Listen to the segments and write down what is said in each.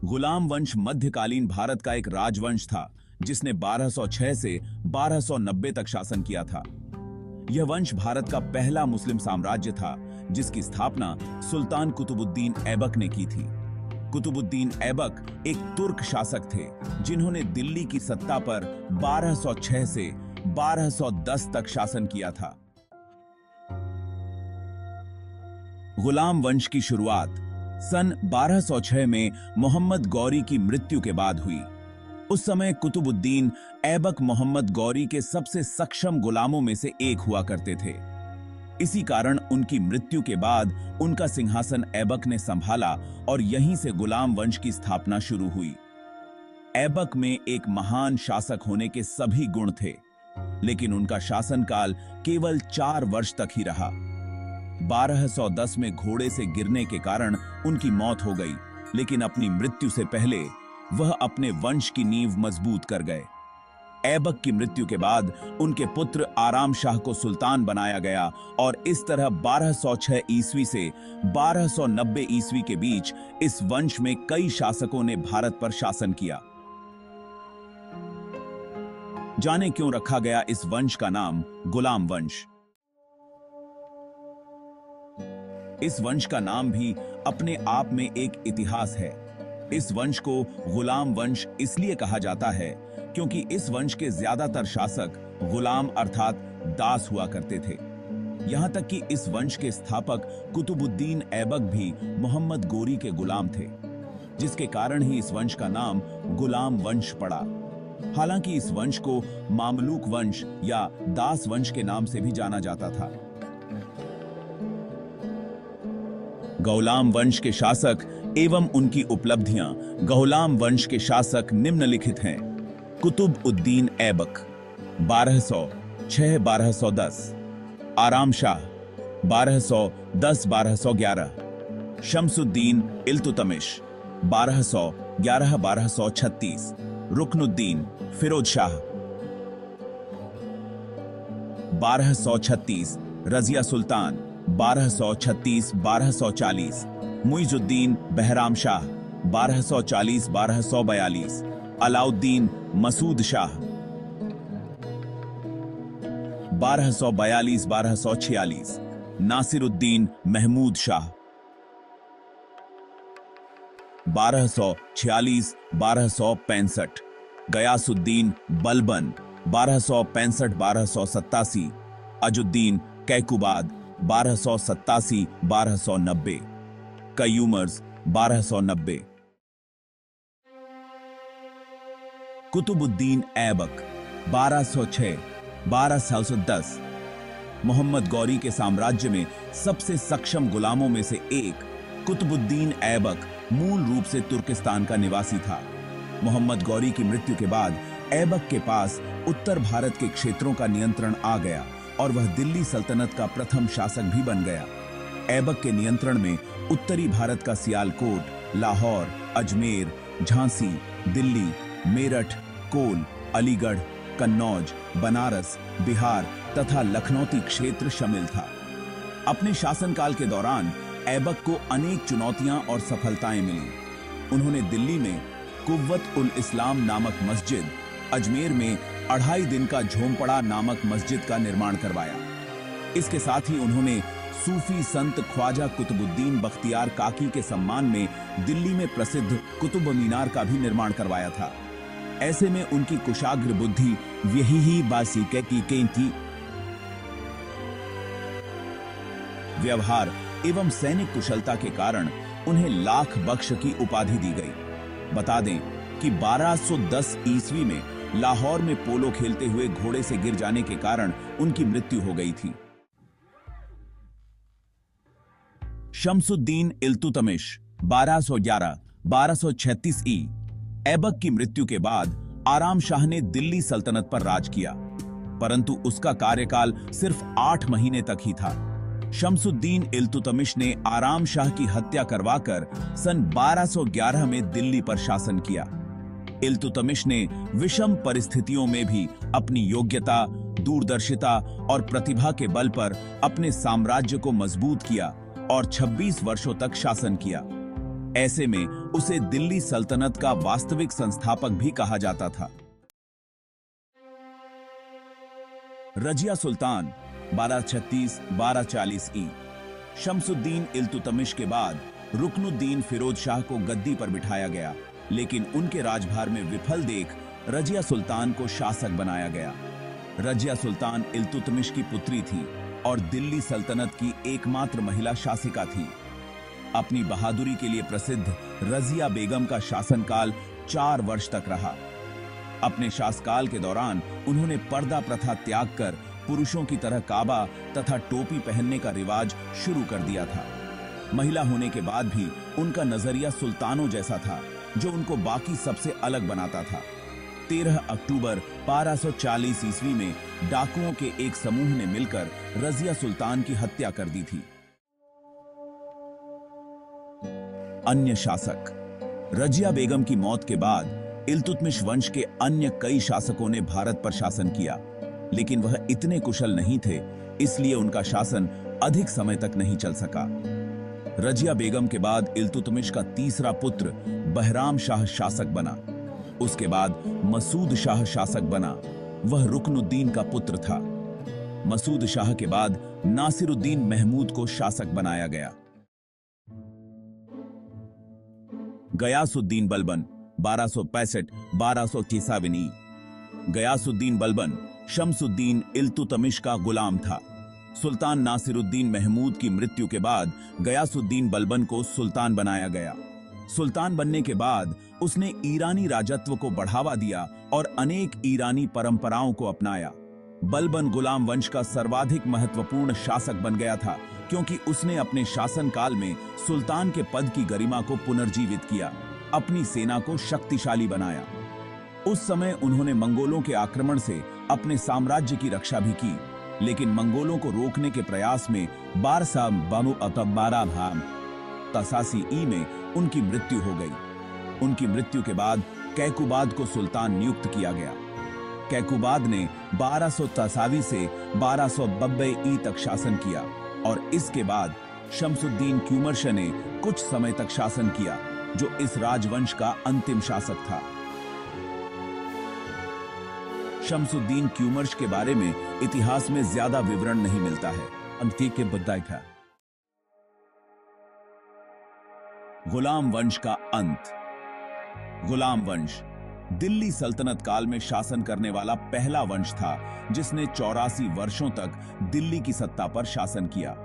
गुलाम वंश मध्यकालीन भारत का एक राजवंश था जिसने 1206 से 1290 तक शासन किया था। यह वंश भारत का पहला मुस्लिम साम्राज्य था जिसकी स्थापना सुल्तान कुतुबुद्दीन ऐबक ने की थी। कुतुबुद्दीन ऐबक एक तुर्क शासक थे जिन्होंने दिल्ली की सत्ता पर 1206 से 1210 तक शासन किया था। गुलाम वंश की शुरुआत सन 1206 में मोहम्मद गौरी की मृत्यु के बाद हुई। उस समय कुतुबुद्दीन ऐबक मोहम्मद गौरी के सबसे सक्षम गुलामों में से एक हुआ करते थे। इसी कारण उनकी मृत्यु के बाद उनका सिंहासन ऐबक ने संभाला और यहीं से गुलाम वंश की स्थापना शुरू हुई। ऐबक में एक महान शासक होने के सभी गुण थे, लेकिन उनका शासनकाल केवल 4 वर्ष तक ही रहा। 1210 में घोड़े से गिरने के कारण उनकी मौत हो गई, लेकिन अपनी मृत्यु से पहले वह अपने वंश की नींव मजबूत कर गए। ऐबक की मृत्यु के बाद उनके पुत्र आराम शाह को सुल्तान बनाया गया और इस तरह 1206 ईस्वी से 1290 ईस्वी के बीच इस वंश में कई शासकों ने भारत पर शासन किया। जाने क्यों रखा गया इस वंश का नाम गुलाम वंश। इस वंश का नाम भी अपने आप में एक इतिहास है। इस वंश को गुलाम वंश इसलिए कहा जाता है क्योंकि इस वंश के ज्यादातर शासक गुलाम अर्थात दास हुआ करते थे। यहां तक कि इस वंश के स्थापक कुतुबुद्दीन ऐबक भी मोहम्मद गोरी के गुलाम थे, जिसके कारण ही इस वंश का नाम गुलाम वंश पड़ा। हालांकि इस वंश को मामलूक वंश या दास वंश के नाम से भी जाना जाता था। गौलाम वंश के शासक एवं उनकी उपलब्धियां गौलाम वंश के शासक निम्नलिखित हैं। कुतुब-उद-दीन ऐबक 1206-1210, आराम शाह 1210-1211, शम्सुद्दीन इल्तुतमिश 1211-1236, रुकनुद्दीन फिरोज शाह 1236, रजिया सुल्तान 1236-1240, मुइजुद्दीन बहराम शाह 1240-1242, अलाउद्दीन मसूद शाह 1242-1246, नासिरुद्दीन महमूद शाह 1246-1265, गयासुद्दीन बलबन 1265-1287, अजुद्दीन कैकुबाद 1287-1290, कयूमर्स 1290। कुतुबुद्दीन ऐबक 1206-1210 मोहम्मद गौरी के साम्राज्य में सबसे सक्षम गुलामों में से एक कुतुबुद्दीन ऐबक मूल रूप से तुर्किस्तान का निवासी था। मोहम्मद गौरी की मृत्यु के बाद ऐबक के पास उत्तर भारत के क्षेत्रों का नियंत्रण आ गया और वह दिल्ली सल्तनत का प्रथम शासक भी बन गया। ऐबक के नियंत्रण में उत्तरी भारत का सियालकोट, लाहौर, अजमेर, झांसी, दिल्ली, मेरठ, कोल, अलीगढ़, कन्नौज, बनारस, बिहार तथा लखनौती क्षेत्र शामिल था। अपने शासनकाल के दौरान ऐबक को अनेक चुनौतियां और सफलताएं मिली। उन्होंने दिल्ली में कुव्वत-उल-इस्लाम नामक मस्जिद, अजमेर में 2.5 दिन का झोंपड़ा नामक मस्जिद का निर्माण करवाया। इसके साथ ही उन्होंने सूफी संत ख्वाजा कुतुबुद्दीन बख्तियार काकी के सम्मान में दिल्ली में प्रसिद्ध कुतुब मीनार का भी निर्माण करवाया था। ऐसे में उनकी कुशाग्र बुद्धि यही ही बासी की थी। व्यवहार एवं सैनिक कुशलता के कारण उन्हें लाख बख्श की उपाधि दी गई। बता दें कि 1210 ईस्वी में लाहौर में पोलो खेलते हुए घोड़े से गिर जाने के कारण उनकी मृत्यु हो गई थी। शम्सुद्दीन इल्तुतमिश 1211-1236 ई ऐबक की मृत्यु के बाद आराम शाह ने दिल्ली सल्तनत पर राज किया, परंतु उसका कार्यकाल सिर्फ 8 महीने तक ही था। शम्सुद्दीन इल्तुतमिश ने आराम शाह की हत्या करवाकर सन 1211 में दिल्ली पर शासन किया। इल्तुतमिश ने विषम परिस्थितियों में भी अपनी योग्यता, दूरदर्शिता और प्रतिभा के बल पर अपने साम्राज्य को मजबूत किया और 26 वर्षों तक शासन किया। ऐसे में उसे दिल्ली सल्तनत का वास्तविक संस्थापक भी कहा जाता था। रजिया सुल्तान 1236-1240 ई। शम्सुद्दीन इल्तुतमिश के बाद रुकनुद्दीन फिरोज शाह को गद्दी पर बिठाया गया, लेकिन उनके राजभार में विफल देख रजिया सुल्तान को शासक बनाया गया। रजिया सुल्तान इल्तुतमिश की पुत्री थी और दिल्ली सल्तनत की एकमात्र महिला शासिका थी। अपनी बहादुरी के लिए प्रसिद्ध रजिया बेगम का शासनकाल 4 वर्ष तक रहा। अपने शासनकाल के दौरान उन्होंने पर्दा प्रथा त्याग कर पुरुषों की तरह काबा तथा टोपी पहनने का रिवाज शुरू कर दिया था। महिला होने के बाद भी उनका नजरिया सुल्तानों जैसा था, जो उनको बाकी सबसे अलग बनाता था। 13 अक्टूबर 1240 ईस्वी में डाकुओं के एक समूह ने मिलकर रजिया सुल्तान की हत्या कर दी थी। अन्य शासक। रजिया बेगम की मौत के बाद इल्तुतमिश वंश के अन्य कई शासकों ने भारत पर शासन किया, लेकिन वह इतने कुशल नहीं थे, इसलिए उनका शासन अधिक समय तक नहीं चल सका। रजिया बेगम के बाद इल्तुतमिश का तीसरा पुत्र बहराम शाह शासक बना। उसके बाद मसूद शाह शासक बना। वह रुकनुद्दीन का पुत्र था। मसूद शाह के बाद नासिरुद्दीन महमूद को शासक बनाया गया। गयासुद्दीन बलबन 1265-1293 ई। गयासुद्दीन बलबन शम्सुद्दीन इल्तुतमिश का गुलाम था। सुल्तान नासिरुद्दीन महमूद की मृत्यु के बाद गयासुद्दीन बलबन को सुल्तान बनाया गया। सुल्तान बनने के बाद उसने ईरानी राजत्व को बढ़ावा दिया और अनेक ईरानी परंपराओं को अपनाया। बलबन गुलाम वंश का सर्वाधिक महत्वपूर्ण शासक बन गया था, क्योंकि उसने अपने शासनकाल में सुल्तान के पद की गरिमा को पुनर्जीवित किया, अपनी सेना को शक्तिशाली बनाया। उस समय उन्होंने मंगोलों के आक्रमण से अपने साम्राज्य की रक्षा भी की, लेकिन मंगोलों को रोकने के प्रयास में 1283 ई में उनकी मृत्यु हो गई। उनकी मृत्यु के बाद कैकुबाद को सुल्तान नियुक्त किया गया। कैकुबाद ने 1283 से 1292 ई तक शासन किया और इसके बाद शम्सुद्दीन क्यूमर्श ने कुछ समय तक शासन किया, जो इस राजवंश का अंतिम शासक था। शम्सुद्दीन क्यूमर्श के बारे में इतिहास में ज्यादा विवरण नहीं मिलता है। अंतिक के बदाई था। गुलाम वंश का अंत। गुलाम वंश दिल्ली सल्तनत काल में शासन करने वाला पहला वंश था, जिसने 84 वर्षों तक दिल्ली की सत्ता पर शासन किया।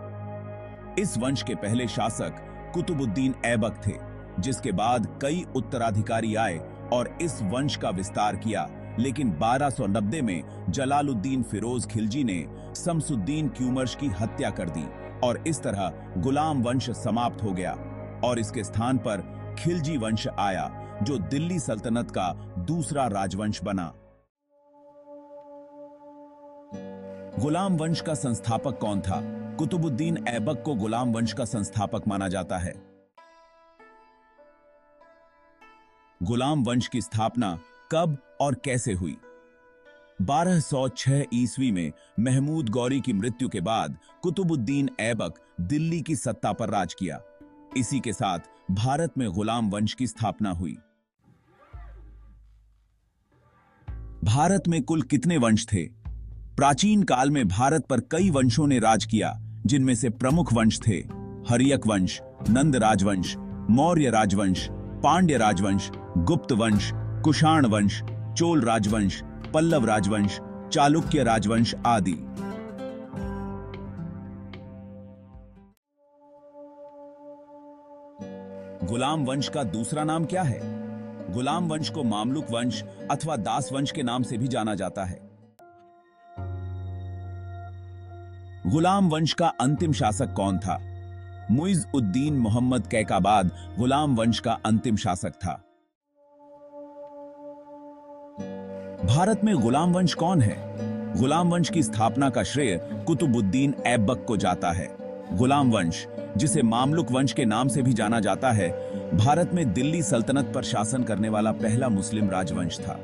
इस वंश के पहले शासक कुतुबुद्दीन ऐबक थे, जिसके बाद कई उत्तराधिकारी आए और इस वंश का विस्तार किया, लेकिन 1290 में जलालुद्दीन फिरोज खिलजी ने शम्सुद्दीन क्यूमर्श की हत्या कर दी और इस तरह गुलाम वंश समाप्त हो गया और इसके स्थान पर खिलजी वंश आया, जो दिल्ली सल्तनत का दूसरा राजवंश बना। गुलाम वंश का संस्थापक कौन था? कुतुबुद्दीन ऐबक को गुलाम वंश का संस्थापक माना जाता है। गुलाम वंश की स्थापना कब और कैसे हुई? 1206 ईस्वी में महमूद गौरी की मृत्यु के बाद कुतुबुद्दीन ऐबक दिल्ली की सत्ता पर राज किया। इसी के साथ भारत में गुलाम वंश की स्थापना हुई। भारत में कुल कितने वंश थे? प्राचीन काल में भारत पर कई वंशों ने राज किया, जिनमें से प्रमुख वंश थे हर्यक वंश, नंद राजवंश, मौर्य राजवंश, पांड्य राजवंश, गुप्त वंश, कुषाण वंश, चोल राजवंश, पल्लव राजवंश, चालुक्य राजवंश आदि। गुलाम वंश का दूसरा नाम क्या है? गुलाम वंश को मामलुक वंश अथवा दास वंश के नाम से भी जाना जाता है। गुलाम वंश का अंतिम शासक कौन था? मुइज़ उद्दीन मोहम्मद कैकाबाद गुलाम वंश का अंतिम शासक था। भारत में गुलाम वंश कौन है? गुलाम वंश की स्थापना का श्रेय कुतुबुद्दीन ऐबक को जाता है। गुलाम वंश, जिसे मामलुक वंश के नाम से भी जाना जाता है, भारत में दिल्ली सल्तनत पर शासन करने वाला पहला मुस्लिम राजवंश था।